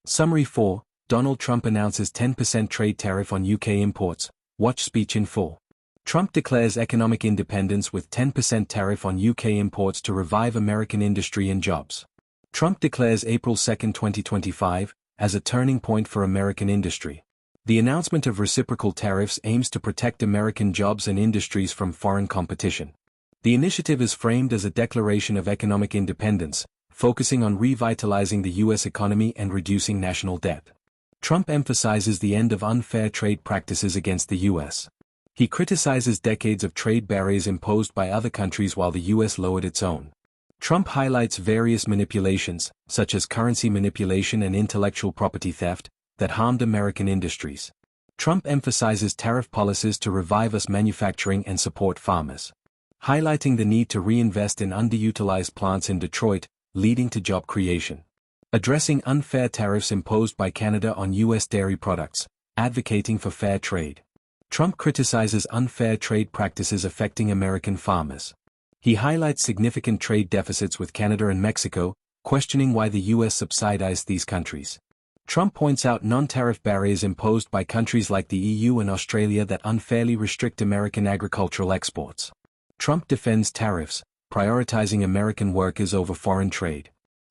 Summary 4, Donald Trump announces 10% trade tariff on UK imports. Watch speech in full. Trump declares economic independence with 10% tariff on UK imports to revive American industry and jobs. Trump declares April 2, 2025, as a turning point for American industry. The announcement of reciprocal tariffs aims to protect American jobs and industries from foreign competition. The initiative is framed as a declaration of economic independence, focusing on revitalizing the U.S. economy and reducing national debt. Trump emphasizes the end of unfair trade practices against the U.S. He criticizes decades of trade barriers imposed by other countries while the U.S. lowered its own. Trump highlights various manipulations, such as currency manipulation and intellectual property theft, that harmed American industries. Trump emphasizes tariff policies to revive U.S. manufacturing and support farmers, highlighting the need to reinvest in underutilized plants in Detroit, leading to job creation. Addressing unfair tariffs imposed by Canada on U.S. dairy products, advocating for fair trade. Trump criticizes unfair trade practices affecting American farmers. He highlights significant trade deficits with Canada and Mexico, questioning why the U.S. subsidized these countries. Trump points out non-tariff barriers imposed by countries like the EU and Australia that unfairly restrict American agricultural exports. Trump defends tariffs, prioritizing American workers over foreign trade.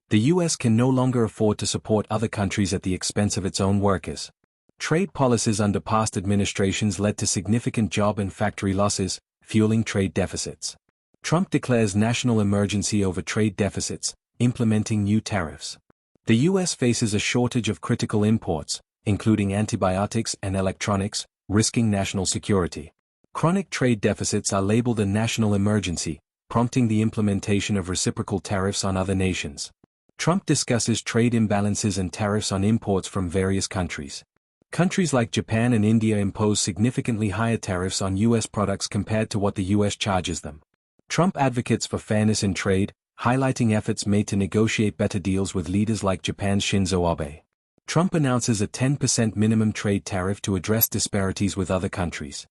The U.S. can no longer afford to support other countries at the expense of its own workers. Trade policies under past administrations led to significant job and factory losses, fueling trade deficits. Trump declares national emergency over trade deficits, implementing new tariffs. The U.S. faces a shortage of critical imports, including antibiotics and electronics, risking national security. Chronic trade deficits are labeled a national emergency, prompting the implementation of reciprocal tariffs on other nations. Trump discusses trade imbalances and tariffs on imports from various countries. Countries like Japan and India impose significantly higher tariffs on U.S. products compared to what the U.S. charges them. Trump advocates for fairness in trade, highlighting efforts made to negotiate better deals with leaders like Japan's Shinzo Abe. Trump announces a 10% minimum trade tariff to address disparities with other countries.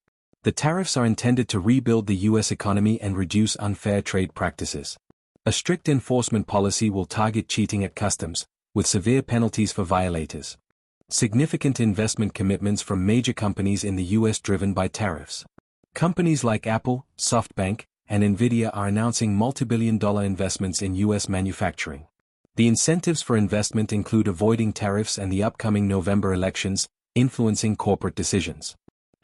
The tariffs are intended to rebuild the U.S. economy and reduce unfair trade practices. A strict enforcement policy will target cheating at customs, with severe penalties for violators. Significant investment commitments from major companies in the U.S. driven by tariffs. Companies like Apple, SoftBank, and Nvidia are announcing multi-billion-dollar investments in U.S. manufacturing. The incentives for investment include avoiding tariffs and the upcoming November elections, influencing corporate decisions.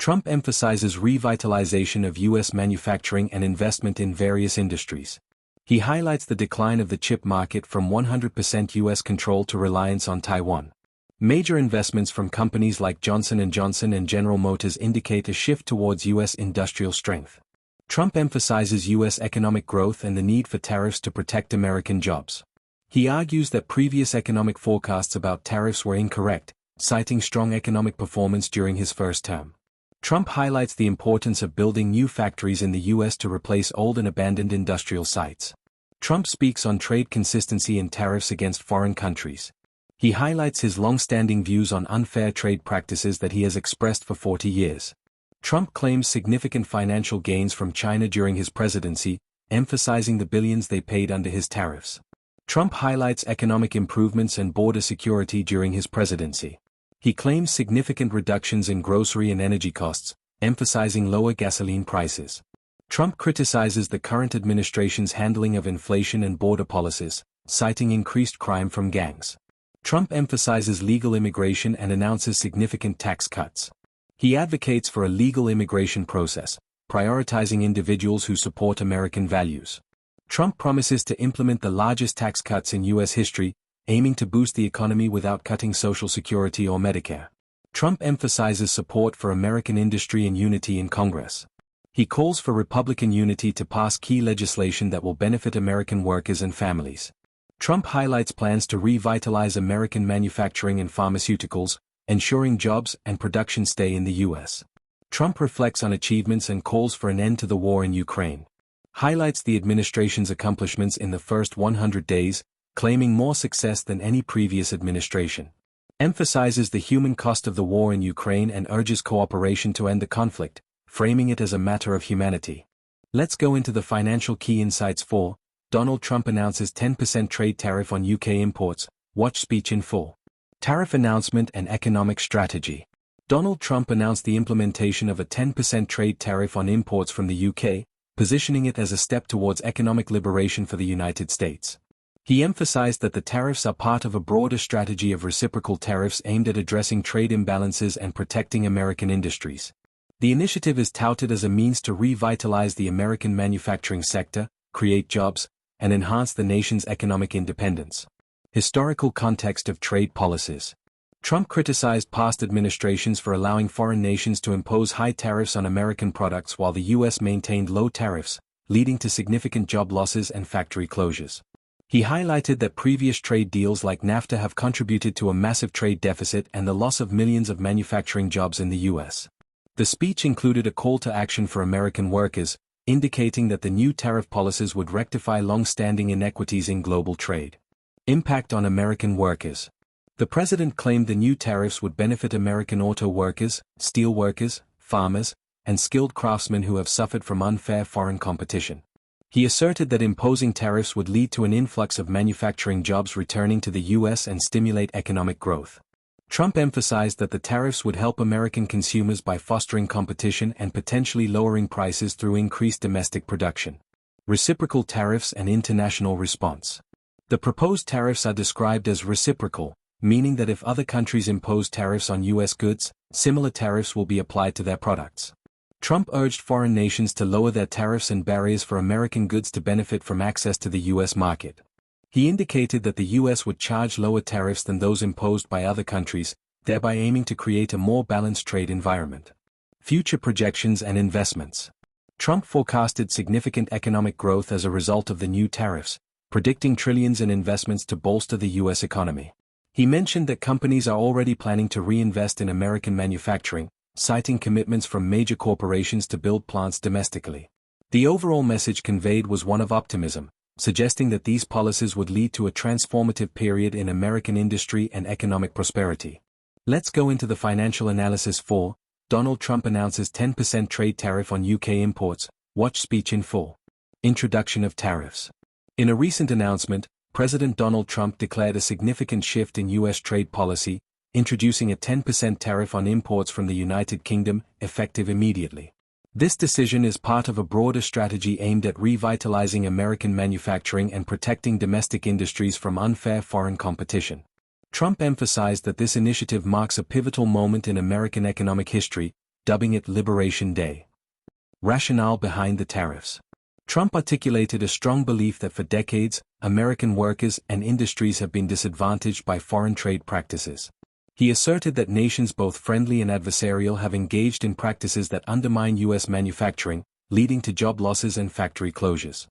Trump emphasizes revitalization of U.S. manufacturing and investment in various industries. He highlights the decline of the chip market from 100% U.S. control to reliance on Taiwan. Major investments from companies like Johnson & Johnson and General Motors indicate a shift towards U.S. industrial strength. Trump emphasizes U.S. economic growth and the need for tariffs to protect American jobs. He argues that previous economic forecasts about tariffs were incorrect, citing strong economic performance during his first term. Trump highlights the importance of building new factories in the U.S. to replace old and abandoned industrial sites. Trump speaks on trade consistency and tariffs against foreign countries. He highlights his long-standing views on unfair trade practices that he has expressed for 40 years. Trump claims significant financial gains from China during his presidency, emphasizing the billions they paid under his tariffs. Trump highlights economic improvements and border security during his presidency. He claims significant reductions in grocery and energy costs, emphasizing lower gasoline prices. Trump criticizes the current administration's handling of inflation and border policies, citing increased crime from gangs. Trump emphasizes legal immigration and announces significant tax cuts. He advocates for a legal immigration process, prioritizing individuals who support American values. Trump promises to implement the largest tax cuts in U.S. history, aiming to boost the economy without cutting Social Security or Medicare. Trump emphasizes support for American industry and unity in Congress. He calls for Republican unity to pass key legislation that will benefit American workers and families. Trump highlights plans to revitalize American manufacturing and pharmaceuticals, ensuring jobs and production stay in the U.S. Trump reflects on achievements and calls for an end to the war in Ukraine. Highlights the administration's accomplishments in the first 100 days, claiming more success than any previous administration. Emphasizes the human cost of the war in Ukraine and urges cooperation to end the conflict, framing it as a matter of humanity. Let's go into the financial key insights for Donald Trump announces 10% trade tariff on UK imports. Watch speech in full. Tariff announcement and economic strategy. Donald Trump announced the implementation of a 10% trade tariff on imports from the UK, positioning it as a step towards economic liberation for the United States. He emphasized that the tariffs are part of a broader strategy of reciprocal tariffs aimed at addressing trade imbalances and protecting American industries. The initiative is touted as a means to revitalize the American manufacturing sector, create jobs, and enhance the nation's economic independence. Historical context of trade policies. Trump criticized past administrations for allowing foreign nations to impose high tariffs on American products while the U.S. maintained low tariffs, leading to significant job losses and factory closures. He highlighted that previous trade deals like NAFTA have contributed to a massive trade deficit and the loss of millions of manufacturing jobs in the U.S. The speech included a call to action for American workers, indicating that the new tariff policies would rectify long-standing inequities in global trade. Impact on American workers. The president claimed the new tariffs would benefit American auto workers, steel workers, farmers, and skilled craftsmen who have suffered from unfair foreign competition. He asserted that imposing tariffs would lead to an influx of manufacturing jobs returning to the U.S. and stimulate economic growth. Trump emphasized that the tariffs would help American consumers by fostering competition and potentially lowering prices through increased domestic production. Reciprocal tariffs and international response. The proposed tariffs are described as reciprocal, meaning that if other countries impose tariffs on U.S. goods, similar tariffs will be applied to their products. Trump urged foreign nations to lower their tariffs and barriers for American goods to benefit from access to the U.S. market. He indicated that the U.S. would charge lower tariffs than those imposed by other countries, thereby aiming to create a more balanced trade environment. Future projections and investments. Trump forecasted significant economic growth as a result of the new tariffs, predicting trillions in investments to bolster the U.S. economy. He mentioned that companies are already planning to reinvest in American manufacturing, citing commitments from major corporations to build plants domestically. The overall message conveyed was one of optimism, suggesting that these policies would lead to a transformative period in American industry and economic prosperity. Let's go into the financial analysis for Donald Trump announces 10% trade tariff on UK imports. Watch speech in full. Introduction of tariffs. In a recent announcement, President Donald Trump declared a significant shift in U.S. trade policy, introducing a 10% tariff on imports from the United Kingdom, effective immediately. This decision is part of a broader strategy aimed at revitalizing American manufacturing and protecting domestic industries from unfair foreign competition. Trump emphasized that this initiative marks a pivotal moment in American economic history, dubbing it Liberation Day. Rationale behind the tariffs. Trump articulated a strong belief that for decades, American workers and industries have been disadvantaged by foreign trade practices. He asserted that nations both friendly and adversarial have engaged in practices that undermine U.S. manufacturing, leading to job losses and factory closures.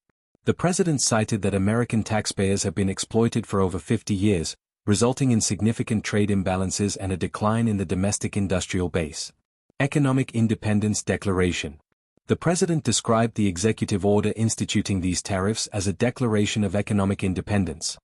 The president cited that American taxpayers have been exploited for over 50 years, resulting in significant trade imbalances and a decline in the domestic industrial base. Economic Independence Declaration. The president described the executive order instituting these tariffs as a declaration of economic independence.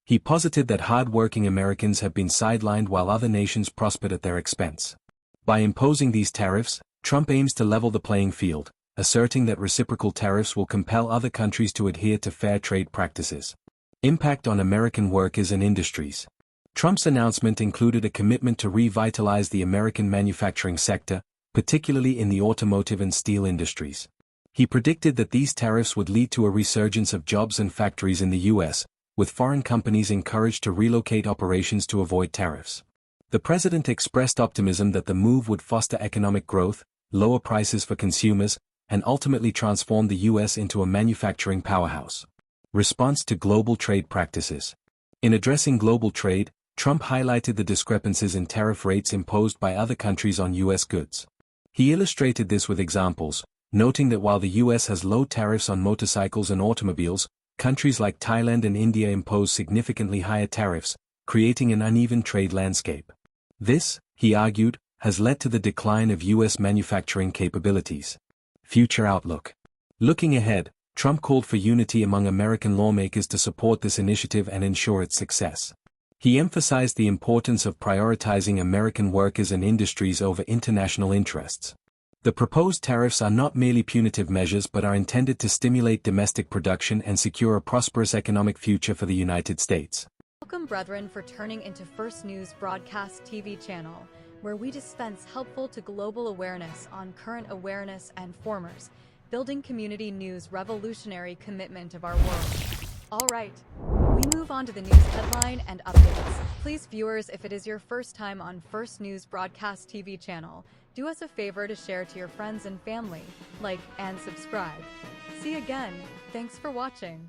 He posited that hard-working Americans have been sidelined while other nations prospered at their expense. By imposing these tariffs, Trump aims to level the playing field, asserting that reciprocal tariffs will compel other countries to adhere to fair trade practices. Impact on American workers and industries. Trump's announcement included a commitment to revitalize the American manufacturing sector, particularly in the automotive and steel industries. He predicted that these tariffs would lead to a resurgence of jobs and factories in the U.S., with foreign companies encouraged to relocate operations to avoid tariffs. The president expressed optimism that the move would foster economic growth, lower prices for consumers, and ultimately transform the U.S. into a manufacturing powerhouse. Response to global trade practices. In addressing global trade, Trump highlighted the discrepancies in tariff rates imposed by other countries on U.S. goods. He illustrated this with examples, noting that while the U.S. has low tariffs on motorcycles and automobiles, countries like Thailand and India impose significantly higher tariffs, creating an uneven trade landscape. This, he argued, has led to the decline of U.S. manufacturing capabilities. Future outlook. Looking ahead, Trump called for unity among American lawmakers to support this initiative and ensure its success. He emphasized the importance of prioritizing American workers and industries over international interests. The proposed tariffs are not merely punitive measures but are intended to stimulate domestic production and secure a prosperous economic future for the United States. Welcome, brethren, for turning into First News Broadcast TV channel, where we dispense helpful to global awareness on current awareness and formers, building community news revolutionary commitment of our world. All right, we move on to the news headline and updates. Please, viewers, if it is your first time on First News Broadcast TV channel, do us a favor to share to your friends and family, like and subscribe. See you again. Thanks for watching.